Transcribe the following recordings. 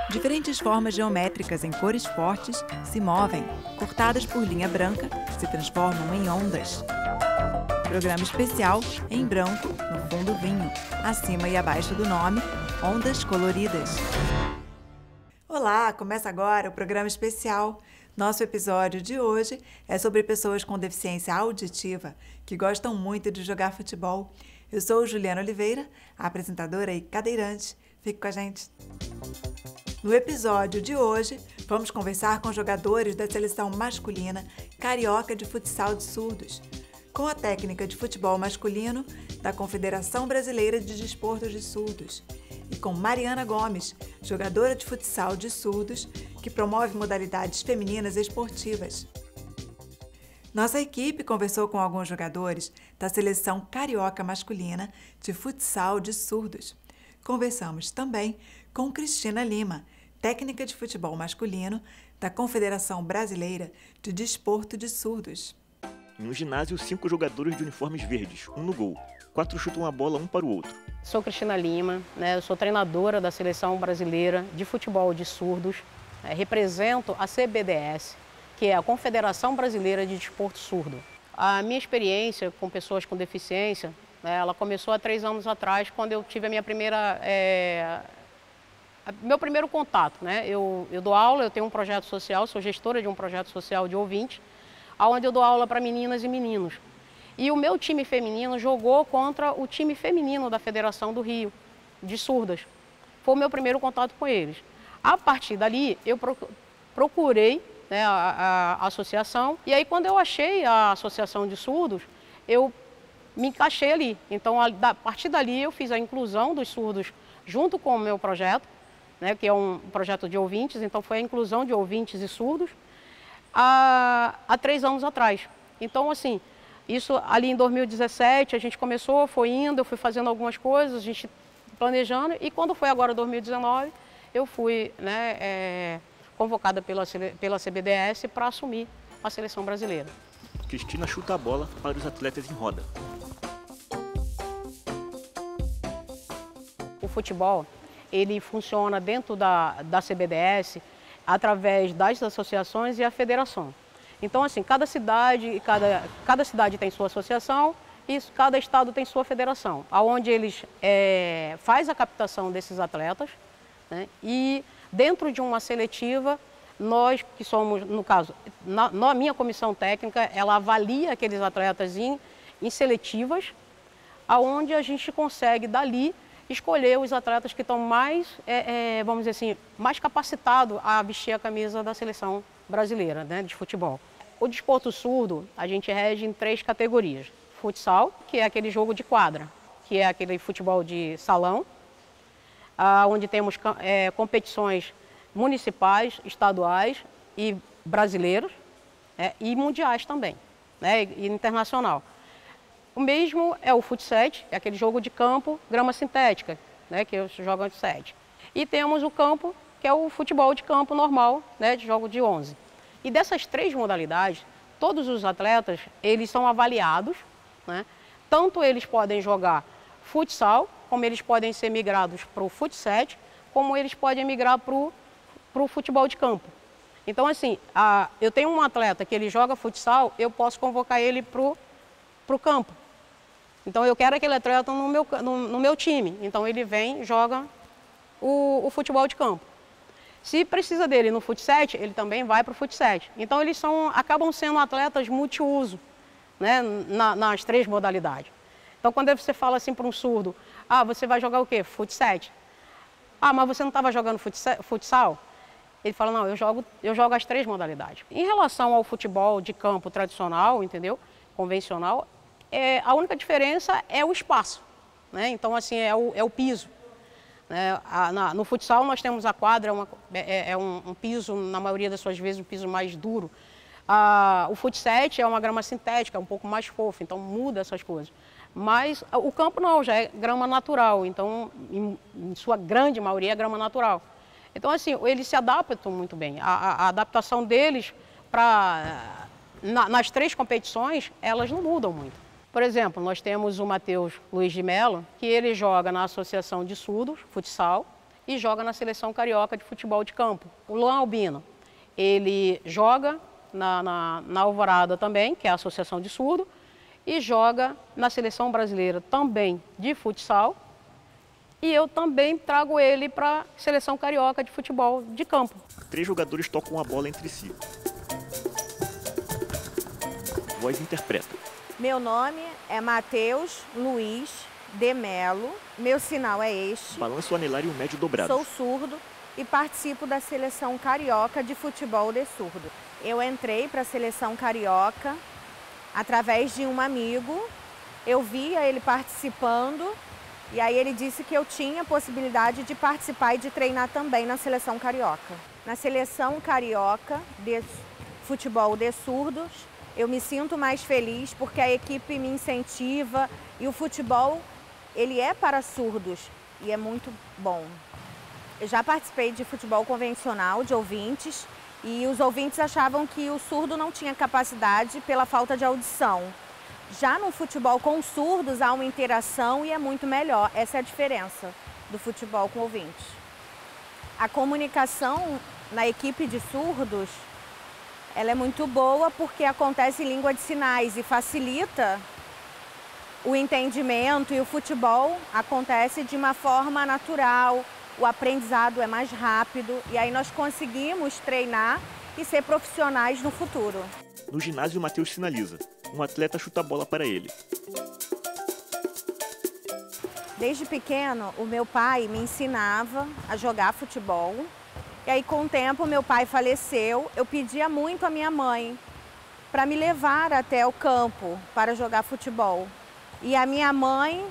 Diferentes formas geométricas em cores fortes se movem, cortadas por linha branca, se transformam em ondas. Programa especial em branco, no fundo vinho, acima e abaixo do nome, Ondas Coloridas. Olá, começa agora o programa especial. Nosso episódio de hoje é sobre pessoas com deficiência auditiva que gostam muito de jogar futebol. Eu sou Juliana Oliveira, apresentadora e cadeirante. Fique com a gente. No episódio de hoje, vamos conversar com jogadores da seleção masculina carioca de futsal de surdos, com a técnica de futebol masculino da Confederação Brasileira de Desporto de Surdos, e com Mariana Gomes, jogadora de futsal de surdos, que promove modalidades femininas esportivas. Nossa equipe conversou com alguns jogadores da seleção carioca masculina de futsal de surdos. Conversamos também com Cristina Lima, técnica de futebol masculino da Confederação Brasileira de Desporto de Surdos. Em um ginásio, 5 jogadores de uniformes verdes, um no gol. 4 chutam a bola um para o outro. Sou Cristina Lima, eu sou treinadora da Seleção Brasileira de Futebol de Surdos. Represento a CBDS, que é a Confederação Brasileira de Desporto Surdo. A minha experiência com pessoas com deficiência, ela começou há 3 anos atrás, quando eu tive a minha meu primeiro contato. Eu dou aula, eu tenho um projeto social, sou gestora de um projeto social de ouvintes, onde eu dou aula para meninas e meninos. E o meu time feminino jogou contra o time feminino da Federação do Rio, de surdas. Foi o meu primeiro contato com eles. A partir dali, eu procurei a associação, e aí quando eu achei a Associação de Surdos, eu me encaixei ali. Então, a partir dali, eu fiz a inclusão dos surdos junto com o meu projeto, que é um projeto de ouvintes, então foi a inclusão de ouvintes e surdos, há 3 anos atrás. Então, assim, isso ali em 2017, a gente começou, foi indo, eu fui fazendo algumas coisas, a gente planejando, e quando foi agora 2019, eu fui convocada pela CBDS para assumir a seleção brasileira. Cristina chuta a bola para os atletas em roda. O futebol, ele funciona dentro da CBDS através das associações e a federação. Então, assim, cada cidade tem sua associação e cada estado tem sua federação, onde eles fazem a captação desses atletas, e dentro de uma seletiva, nós que somos, no caso, na minha comissão técnica, ela avalia aqueles atletas em seletivas, onde a gente consegue, dali, escolher os atletas que estão mais, vamos dizer assim, mais capacitados a vestir a camisa da seleção brasileira, de futebol. O desporto surdo, a gente rege em 3 categorias. Futsal, que é aquele jogo de quadra, que é aquele futebol de salão, onde temos competições municipais, estaduais e brasileiros, e mundiais também, e internacional. O mesmo é o futsal, é aquele jogo de campo, grama sintética, que eles jogam de 7. E temos o campo, que é o futebol de campo normal, de jogo de 11. E dessas 3 modalidades, todos os atletas, eles são avaliados, tanto eles podem jogar futsal, como eles podem ser migrados para o futsal, como eles podem migrar para o futebol de campo. Então, assim, eu tenho um atleta que ele joga futsal, eu posso convocar ele para o campo. Então, eu quero aquele atleta no meu time. Então, ele vem e joga o futebol de campo. Se precisa dele no futsal, ele também vai para o futsal. Então, eles acabam sendo atletas multiuso, nas 3 modalidades. Então, quando você fala assim para um surdo, você vai jogar o quê? Futsal. Mas você não estava jogando futsal? Ele fala, não, eu jogo as 3 modalidades. Em relação ao futebol de campo tradicional, entendeu? Convencional, a única diferença é o espaço, Então, assim, é o piso. No futsal, nós temos a quadra, um piso, na maioria das suas vezes, um piso mais duro. O futsal é uma grama sintética, um pouco mais fofa, então muda essas coisas. Mas o campo não, já é grama natural, então, em sua grande maioria, é grama natural. Então, assim, eles se adaptam muito bem. A adaptação deles nas 3 competições, elas não mudam muito. Por exemplo, nós temos o Matheus Luiz de Mello, que ele joga na Associação de Surdos, futsal, e joga na seleção carioca de futebol de campo. O Luan Albino, ele joga na Alvorada também, que é a Associação de Surdo, e joga na seleção brasileira também de futsal. E eu também trago ele para a seleção carioca de futebol de campo. 3 jogadores tocam a bola entre si. Voz interpreta. Meu nome é Matheus Luiz de Melo. Meu sinal é este. Balança o anelário médio dobrado. Sou surdo e participo da seleção carioca de futebol de surdo. Eu entrei para a seleção carioca através de um amigo. Eu via ele participando e aí ele disse que eu tinha possibilidade de participar e de treinar também na seleção carioca. Na seleção carioca de futebol de surdos, eu me sinto mais feliz porque a equipe me incentiva e o futebol, ele é para surdos e é muito bom. Eu já participei de futebol convencional, de ouvintes, e os ouvintes achavam que o surdo não tinha capacidade pela falta de audição. Já no futebol com surdos há uma interação e é muito melhor. Essa é a diferença do futebol com ouvintes. A comunicação na equipe de surdos, ela é muito boa porque acontece em língua de sinais e facilita o entendimento, e o futebol acontece de uma forma natural, o aprendizado é mais rápido e aí nós conseguimos treinar e ser profissionais no futuro. No ginásio, o Matheus sinaliza. Um atleta chuta a bola para ele. Desde pequeno, o meu pai me ensinava a jogar futebol. E aí, com o tempo, meu pai faleceu. Eu pedia muito à minha mãe para me levar até o campo para jogar futebol. E a minha mãe,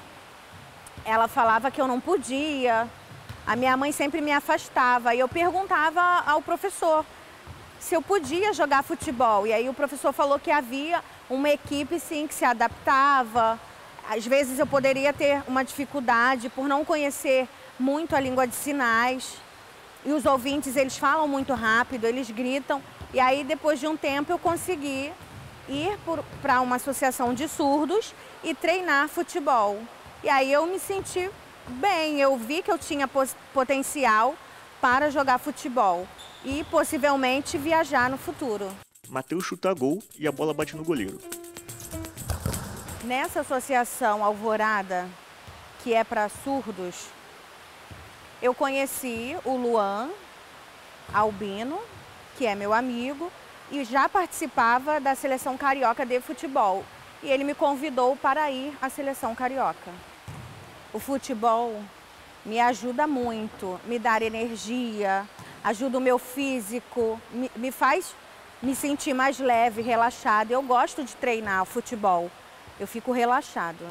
ela falava que eu não podia. A minha mãe sempre me afastava. E eu perguntava ao professor se eu podia jogar futebol. E aí o professor falou que havia uma equipe, sim, que se adaptava. Às vezes eu poderia ter uma dificuldade por não conhecer muito a língua de sinais. E os ouvintes, eles falam muito rápido, eles gritam. E aí, depois de um tempo, eu consegui ir para uma associação de surdos e treinar futebol. E aí eu me senti bem, eu vi que eu tinha potencial para jogar futebol e possivelmente viajar no futuro. Matheus chuta a gol e a bola bate no goleiro. Nessa associação Alvorada, que é para surdos, eu conheci o Luan Albino, que é meu amigo, e já participava da seleção carioca de futebol. E ele me convidou para ir à seleção carioca. O futebol me ajuda muito, me dá energia, ajuda o meu físico, me faz me sentir mais leve, relaxada. Eu gosto de treinar o futebol, eu fico relaxado.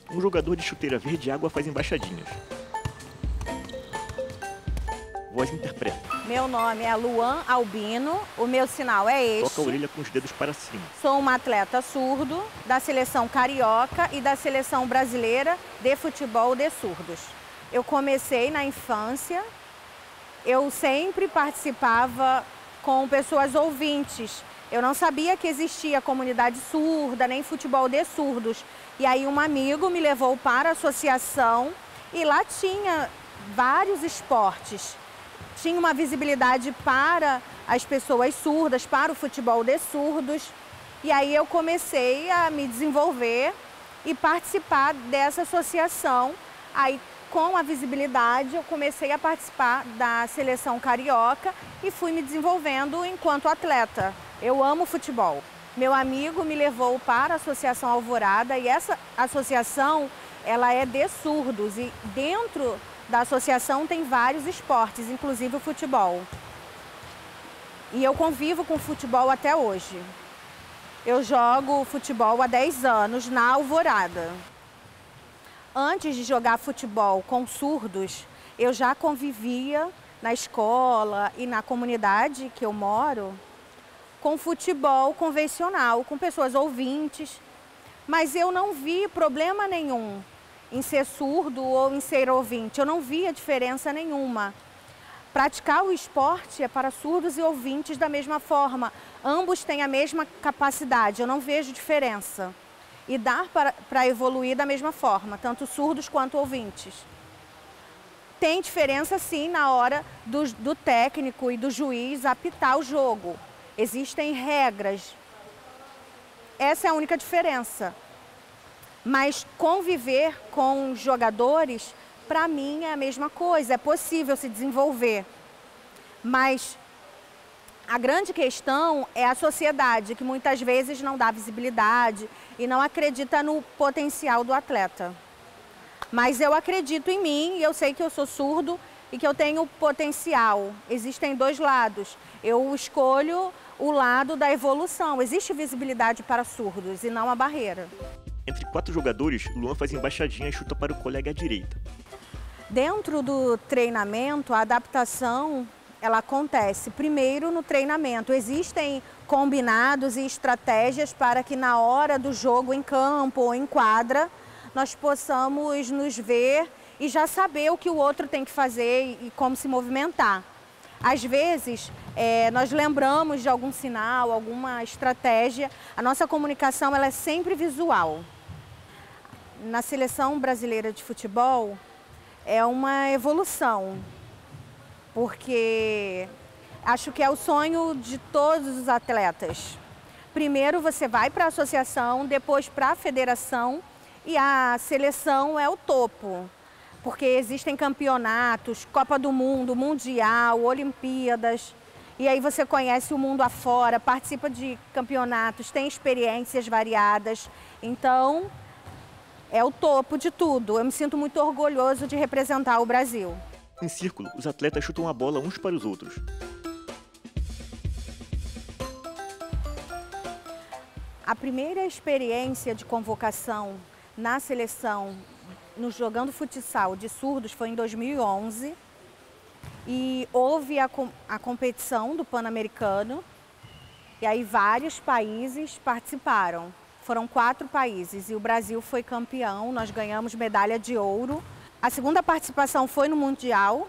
Um jogador de chuteira verde água faz embaixadinhas. Voz interpreta. Meu nome é Luan Albino, o meu sinal é este. Toca a orelha com os dedos para cima. Sou uma atleta surdo da seleção carioca e da seleção brasileira de futebol de surdos. Eu comecei na infância, eu sempre participava com pessoas ouvintes. Eu não sabia que existia comunidade surda, nem futebol de surdos. E aí um amigo me levou para a associação e lá tinha vários esportes. Tinha uma visibilidade para as pessoas surdas, para o futebol de surdos. E aí eu comecei a me desenvolver e participar dessa associação. Aí, com a visibilidade, eu comecei a participar da seleção carioca e fui me desenvolvendo enquanto atleta. Eu amo futebol. Meu amigo me levou para a Associação Alvorada e essa associação, ela é de surdos e dentro da associação tem vários esportes, inclusive o futebol. E eu convivo com futebol até hoje. Eu jogo futebol há 10 anos na Alvorada. Antes de jogar futebol com surdos, eu já convivia na escola e na comunidade que eu moro com futebol convencional, com pessoas ouvintes. Mas eu não vi problema nenhum em ser surdo ou em ser ouvinte. Eu não via diferença nenhuma. Praticar o esporte é para surdos e ouvintes da mesma forma. Ambos têm a mesma capacidade, eu não vejo diferença. E dá para evoluir da mesma forma, tanto surdos quanto ouvintes. Tem diferença sim na hora do técnico e do juiz apitar o jogo. Existem regras. Essa é a única diferença. Mas conviver com os jogadores, para mim, é a mesma coisa. É possível se desenvolver. Mas a grande questão é a sociedade, que muitas vezes não dá visibilidade e não acredita no potencial do atleta. Mas eu acredito em mim e eu sei que eu sou surdo e que eu tenho potencial. Existem dois lados. Eu escolho o lado da evolução. Existe visibilidade para surdos e não a barreira. Entre 4 jogadores, Luan faz embaixadinha e chuta para o colega à direita. Dentro do treinamento, a adaptação ela acontece primeiro no treinamento. Existem combinados e estratégias para que na hora do jogo em campo ou em quadra, nós possamos nos ver e já saber o que o outro tem que fazer e como se movimentar. Às vezes, nós lembramos de algum sinal, alguma estratégia. A nossa comunicação ela é sempre visual. Na seleção brasileira de futebol, é uma evolução, porque acho que é o sonho de todos os atletas. Primeiro você vai para a associação, depois para a federação, e a seleção é o topo, porque existem campeonatos, Copa do Mundo, Mundial, Olimpíadas, e aí você conhece o mundo afora, participa de campeonatos, tem experiências variadas, então é o topo de tudo. Eu me sinto muito orgulhoso de representar o Brasil. Em círculo, os atletas chutam a bola uns para os outros. A primeira experiência de convocação na seleção, no jogando futsal de surdos, foi em 2011. E houve a competição do Pan-Americano. E aí vários países participaram. Foram 4 países e o Brasil foi campeão. Nós ganhamos medalha de ouro. A segunda participação foi no Mundial,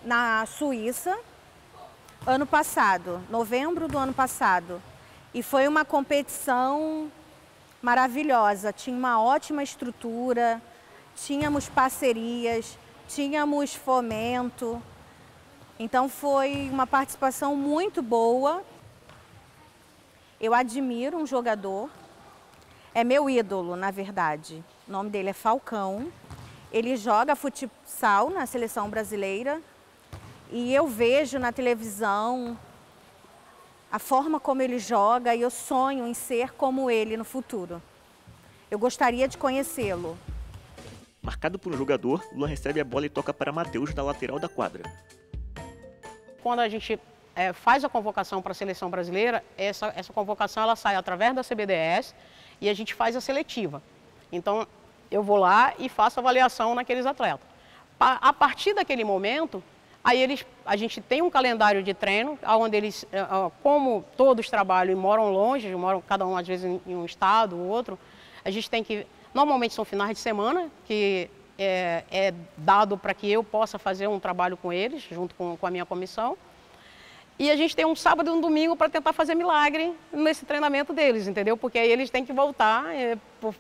na Suíça, ano passado, novembro do ano passado. E foi uma competição maravilhosa, tinha uma ótima estrutura, tínhamos parcerias, tínhamos fomento. Então foi uma participação muito boa. Eu admiro um jogador, é meu ídolo, na verdade. O nome dele é Falcão. Ele joga futsal na seleção brasileira e eu vejo na televisão a forma como ele joga e eu sonho em ser como ele no futuro. Eu gostaria de conhecê-lo. Marcado por um jogador, Luan recebe a bola e toca para Matheus da lateral da quadra. Quando a gente faz a convocação para a seleção brasileira, essa convocação ela sai através da CBDS e a gente faz a seletiva. Então, eu vou lá e faço avaliação naqueles atletas. A partir daquele momento, aí a gente tem um calendário de treino, onde eles, como todos trabalham e moram longe, moram cada um às vezes em um estado ou outro, a gente tem que, normalmente são finais de semana, que é dado para que eu possa fazer um trabalho com eles, junto com a minha comissão. E a gente tem um sábado e um domingo para tentar fazer milagre nesse treinamento deles, entendeu? Porque aí eles têm que voltar,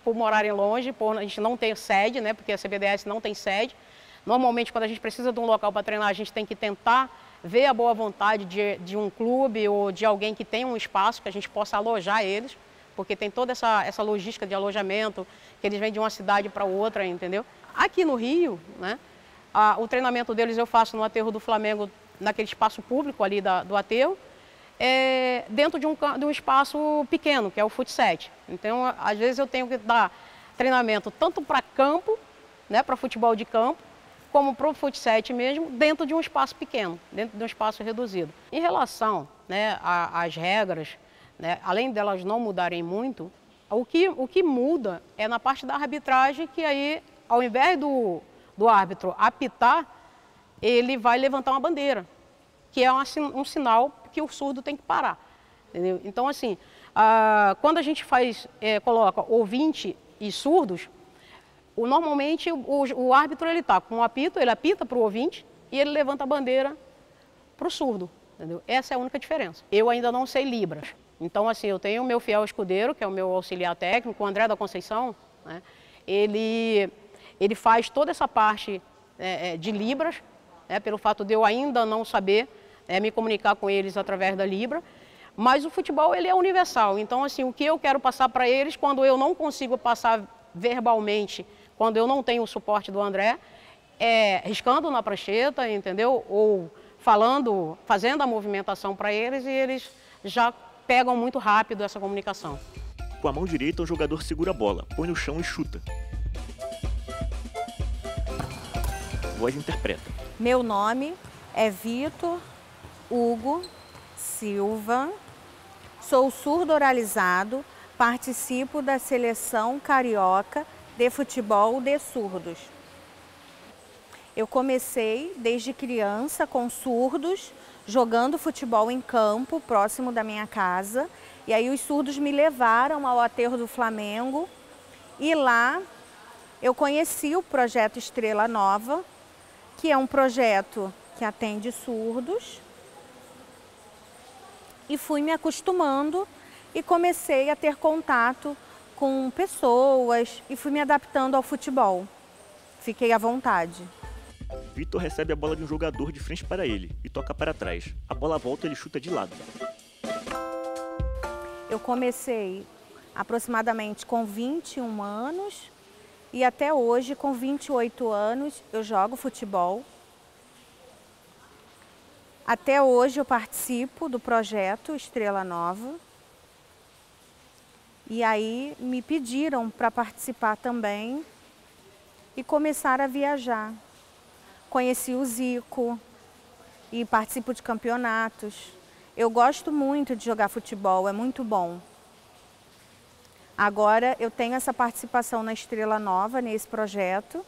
por morarem longe, a gente não tem sede, né? Porque a CBDS não tem sede. Normalmente, quando a gente precisa de um local para treinar, a gente tem que tentar ver a boa vontade de um clube ou de alguém que tenha um espaço que a gente possa alojar eles, porque tem toda essa logística de alojamento, que eles vêm de uma cidade para outra, entendeu? Aqui no Rio, né? O treinamento deles eu faço no aterro do Flamengo, naquele espaço público ali do aterro, dentro de um espaço pequeno, que é o fut7. Então, às vezes eu tenho que dar treinamento tanto para campo, né, para futebol de campo, como para o fut7 mesmo, dentro de um espaço pequeno, dentro de um espaço reduzido. Em relação, né, às regras, né, além delas não mudarem muito, o que muda é na parte da arbitragem, que aí, ao invés do árbitro apitar, ele vai levantar uma bandeira, que é um sinal que o surdo tem que parar. Entendeu? Então, assim, quando a gente coloca ouvinte e surdos, normalmente o árbitro está com um apito, ele apita para o ouvinte e ele levanta a bandeira para o surdo. Entendeu? Essa é a única diferença. Eu ainda não sei Libras. Então, assim, eu tenho o meu fiel escudeiro, que é o meu auxiliar técnico, o André da Conceição, né? Ele faz toda essa parte de Libras, pelo fato de eu ainda não saber me comunicar com eles através da Libra. Mas o futebol ele é universal, então assim, o que eu quero passar para eles, quando eu não consigo passar verbalmente, quando eu não tenho o suporte do André, riscando na prancheta, entendeu? Ou fazendo a movimentação para eles, e eles já pegam muito rápido essa comunicação. Com a mão direita, o jogador segura a bola, põe no chão e chuta. Voz interpreta. Meu nome é Vitor Hugo Silva, sou surdo oralizado, participo da seleção carioca de futebol de surdos. Eu comecei desde criança com surdos, jogando futebol em campo, próximo da minha casa. E aí os surdos me levaram ao aterro do Flamengo e lá eu conheci o projeto Estrela Nova, que é um projeto que atende surdos. E fui me acostumando e comecei a ter contato com pessoas e fui me adaptando ao futebol. Fiquei à vontade. Vitor recebe a bola de um jogador de frente para ele e toca para trás. A bola volta e ele chuta de lado. Eu comecei aproximadamente com 21 anos e até hoje, com 28 anos, eu jogo futebol. Até hoje eu participo do projeto Estrela Nova. E aí me pediram para participar também e começar a viajar. Conheci o Zico e participo de campeonatos. Eu gosto muito de jogar futebol, é muito bom. Agora eu tenho essa participação na Estrela Nova, nesse projeto,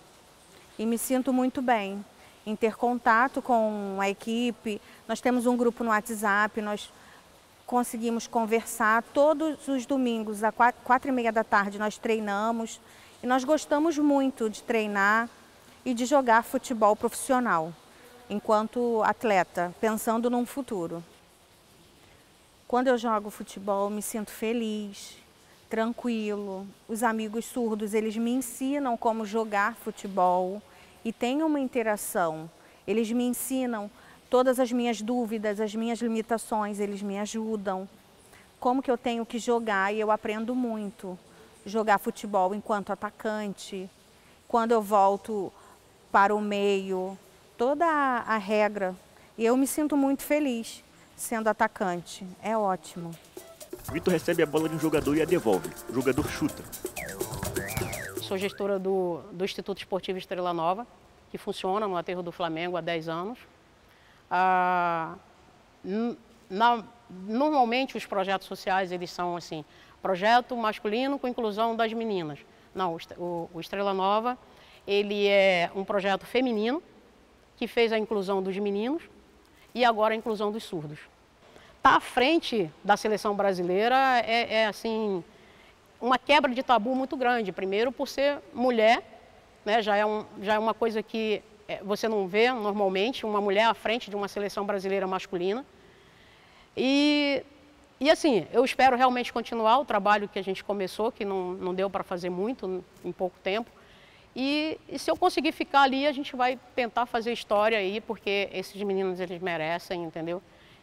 e me sinto muito bem em ter contato com a equipe. Nós temos um grupo no WhatsApp, nós conseguimos conversar todos os domingos, às 4h30 da tarde nós treinamos. E nós gostamos muito de treinar e de jogar futebol profissional, enquanto atleta, pensando num futuro. Quando eu jogo futebol, me sinto feliz, tranquilo. Os amigos surdos, eles me ensinam como jogar futebol e tem uma interação. Eles me ensinam todas as minhas dúvidas, as minhas limitações, eles me ajudam. Como que eu tenho que jogar, e eu aprendo muito. Jogar futebol enquanto atacante, quando eu volto para o meio, toda a regra. E eu me sinto muito feliz sendo atacante, é ótimo. Vitor recebe a bola de um jogador e a devolve. O jogador chuta. Sou gestora do Instituto Esportivo Estrela Nova, que funciona no aterro do Flamengo há 10 anos. Normalmente os projetos sociais eles são assim, projeto masculino com inclusão das meninas. Não, o Estrela Nova ele é um projeto feminino que fez a inclusão dos meninos e agora a inclusão dos surdos. Tá à frente da seleção brasileira assim uma quebra de tabu muito grande. Primeiro por ser mulher, né, já é uma coisa que você não vê normalmente, uma mulher à frente de uma seleção brasileira masculina. E assim, eu espero realmente continuar o trabalho que a gente começou, que não deu para fazer muito em pouco tempo. E se eu conseguir ficar ali, a gente vai tentar fazer história aí, porque esses meninos, eles merecem, entendeu?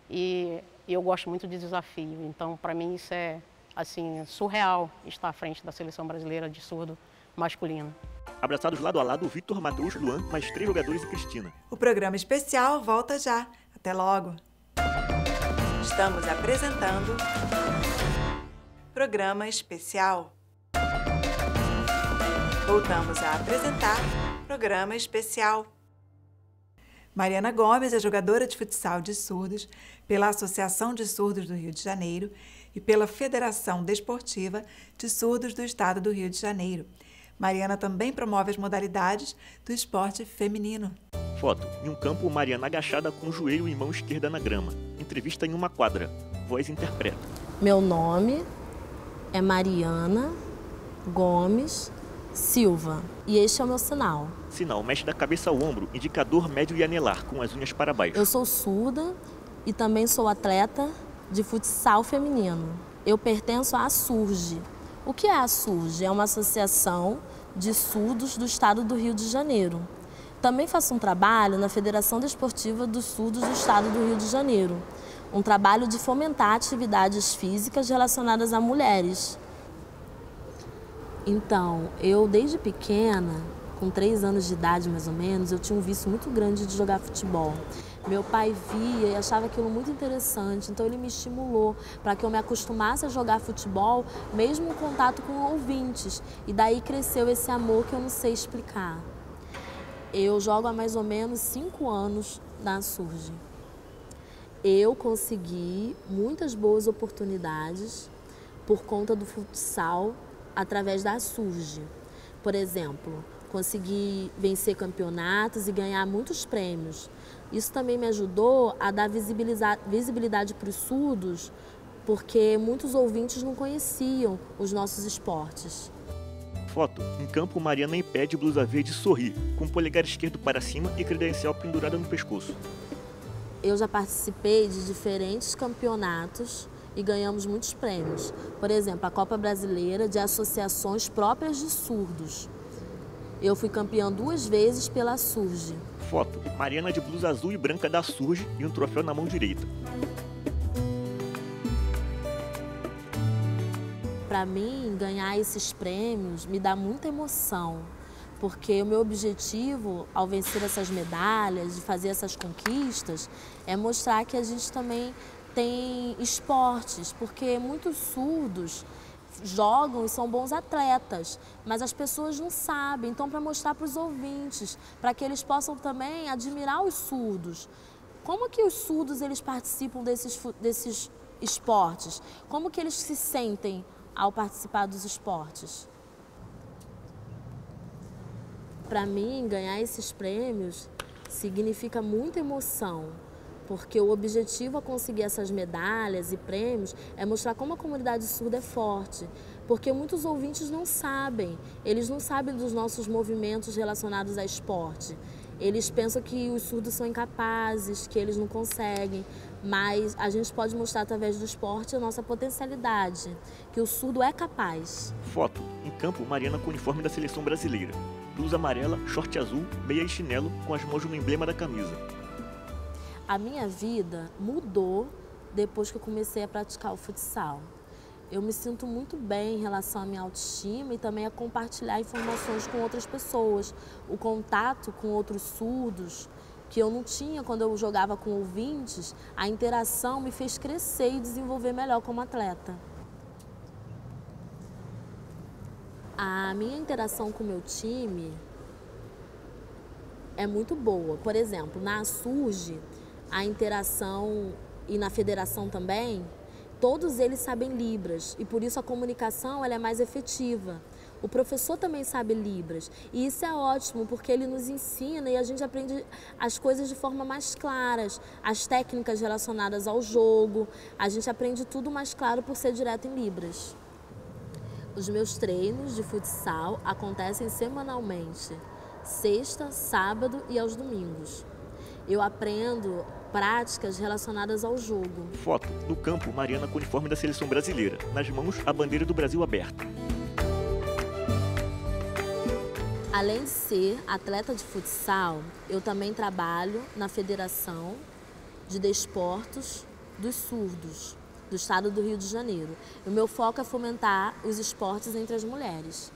E eu gosto muito de desafio, então para mim isso é assim, surreal estar à frente da seleção brasileira de surdo masculino. Abraçados lado a lado, Vitor, Matheus, Luan, mais 3 jogadores e Cristina. O programa especial volta já. Até logo. Estamos apresentando Programa Especial. Voltamos a apresentar Programa Especial. Mariana Gomes é jogadora de futsal de surdos pela Associação de Surdos do Rio de Janeiro e pela Federação Desportiva de Surdos do Estado do Rio de Janeiro. Mariana também promove as modalidades do esporte feminino. Foto. Em um campo, Mariana agachada com o joelho e mão esquerda na grama. Entrevista em uma quadra. Voz interpreta. Meu nome é Mariana Gomes Silva e este é o meu sinal. Sinal mexe da cabeça ao ombro, indicador médio e anelar, com as unhas para baixo. Eu sou surda e também sou atleta de futsal feminino. Eu pertenço à Surge. O que é a Surge? É uma associação de surdos do estado do Rio de Janeiro. Também faço um trabalho na Federação Desportiva dos Surdos do Estado do Rio de Janeiro. Um trabalho de fomentar atividades físicas relacionadas a mulheres. Então, eu desde pequena, com 3 anos de idade mais ou menos, eu tinha um vício muito grande de jogar futebol. Meu pai via e achava aquilo muito interessante, então ele me estimulou para que eu me acostumasse a jogar futebol, mesmo em contato com ouvintes. E daí cresceu esse amor que eu não sei explicar. Eu jogo há mais ou menos 5 anos na Surge. Eu consegui muitas boas oportunidades por conta do futsal através da Surge. Por exemplo, consegui vencer campeonatos e ganhar muitos prêmios. Isso também me ajudou a dar visibilidade para os surdos, porque muitos ouvintes não conheciam os nossos esportes. Foto. Em campo, Mariana em pé de blusa verde sorri, com o polegar esquerdo para cima e credencial pendurada no pescoço. Eu já participei de diferentes campeonatos e ganhamos muitos prêmios. Por exemplo, a Copa Brasileira de Associações Próprias de Surdos. Eu fui campeã 2 vezes pela Surge. Foto. Mariana de blusa azul e branca da Surge e um troféu na mão direita. Para mim, ganhar esses prêmios me dá muita emoção, porque o meu objetivo, ao vencer essas medalhas, de fazer essas conquistas, é mostrar que a gente também tem esportes, porque muitos surdos jogam e são bons atletas, mas as pessoas não sabem. Então, para mostrar para os ouvintes, para que eles possam também admirar os surdos. Como que os surdos eles participam desses esportes? Como que eles se sentem ao participar dos esportes? Para mim, ganhar esses prêmios significa muita emoção, porque o objetivo a conseguir essas medalhas e prêmios é mostrar como a comunidade surda é forte, porque muitos ouvintes não sabem, eles não sabem dos nossos movimentos relacionados a esporte. Eles pensam que os surdos são incapazes, que eles não conseguem, mas a gente pode mostrar através do esporte a nossa potencialidade, que o surdo é capaz. Foto. Em campo, Mariana com o uniforme da seleção brasileira. Blusa amarela, short azul, meia e chinelo com as mãos no emblema da camisa. A minha vida mudou depois que eu comecei a praticar o futsal. Eu me sinto muito bem em relação à minha autoestima e também a compartilhar informações com outras pessoas. O contato com outros surdos, que eu não tinha quando eu jogava com ouvintes, a interação me fez crescer e desenvolver melhor como atleta. A minha interação com o meu time é muito boa. Por exemplo, na Surge, a interação e na federação também, todos eles sabem Libras e por isso a comunicação ela é mais efetiva. O professor também sabe Libras e isso é ótimo porque ele nos ensina e a gente aprende as coisas de forma mais claras, as técnicas relacionadas ao jogo, a gente aprende tudo mais claro por ser direto em Libras. Os meus treinos de futsal acontecem semanalmente, sexta, sábado e aos domingos. Eu aprendo práticas relacionadas ao jogo. Foto. No campo, Mariana com o uniforme da seleção brasileira. Nas mãos, a bandeira do Brasil aberta. Além de ser atleta de futsal, eu também trabalho na Federação de Desportos dos Surdos, do Estado do Rio de Janeiro. O meu foco é fomentar os esportes entre as mulheres.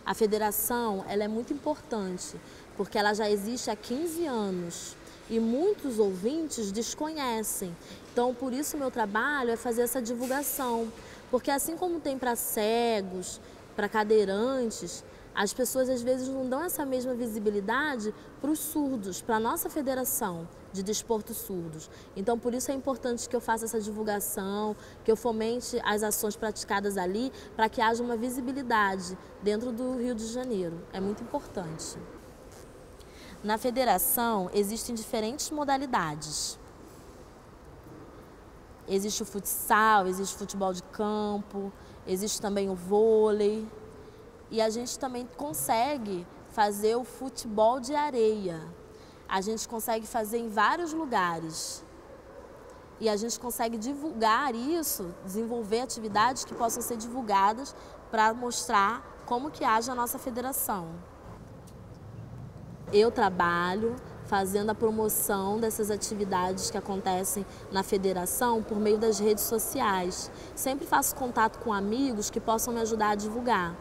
A federação ela é muito importante, porque ela já existe há 15 anos e muitos ouvintes desconhecem. Então, por isso, meu trabalho é fazer essa divulgação, porque assim como tem para cegos, para cadeirantes, as pessoas às vezes não dão essa mesma visibilidade para os surdos, para a nossa federação de desportos surdos. Então, por isso é importante que eu faça essa divulgação, que eu fomente as ações praticadas ali, para que haja uma visibilidade dentro do Rio de Janeiro. É muito importante. Na federação, existem diferentes modalidades. Existe o futsal, existe o futebol de campo, existe também o vôlei. E a gente também consegue fazer o futebol de areia. A gente consegue fazer em vários lugares. E a gente consegue divulgar isso, desenvolver atividades que possam ser divulgadas para mostrar como que age a nossa federação. Eu trabalho fazendo a promoção dessas atividades que acontecem na federação por meio das redes sociais. Sempre faço contato com amigos que possam me ajudar a divulgar.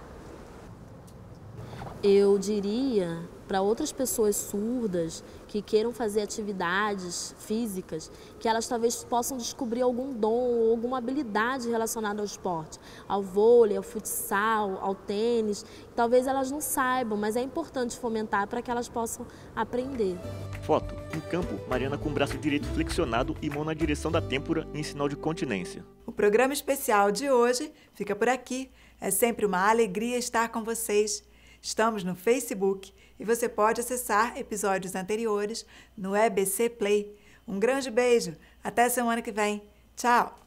Eu diria para outras pessoas surdas que queiram fazer atividades físicas, que elas talvez possam descobrir algum dom ou alguma habilidade relacionada ao esporte, ao vôlei, ao futsal, ao tênis. Talvez elas não saibam, mas é importante fomentar para que elas possam aprender. Foto. Em campo, Mariana com o braço direito flexionado e mão na direção da têmpora em sinal de continência. O programa especial de hoje fica por aqui. É sempre uma alegria estar com vocês. Estamos no Facebook e você pode acessar episódios anteriores no EBC Play. Um grande beijo. Até semana que vem. Tchau!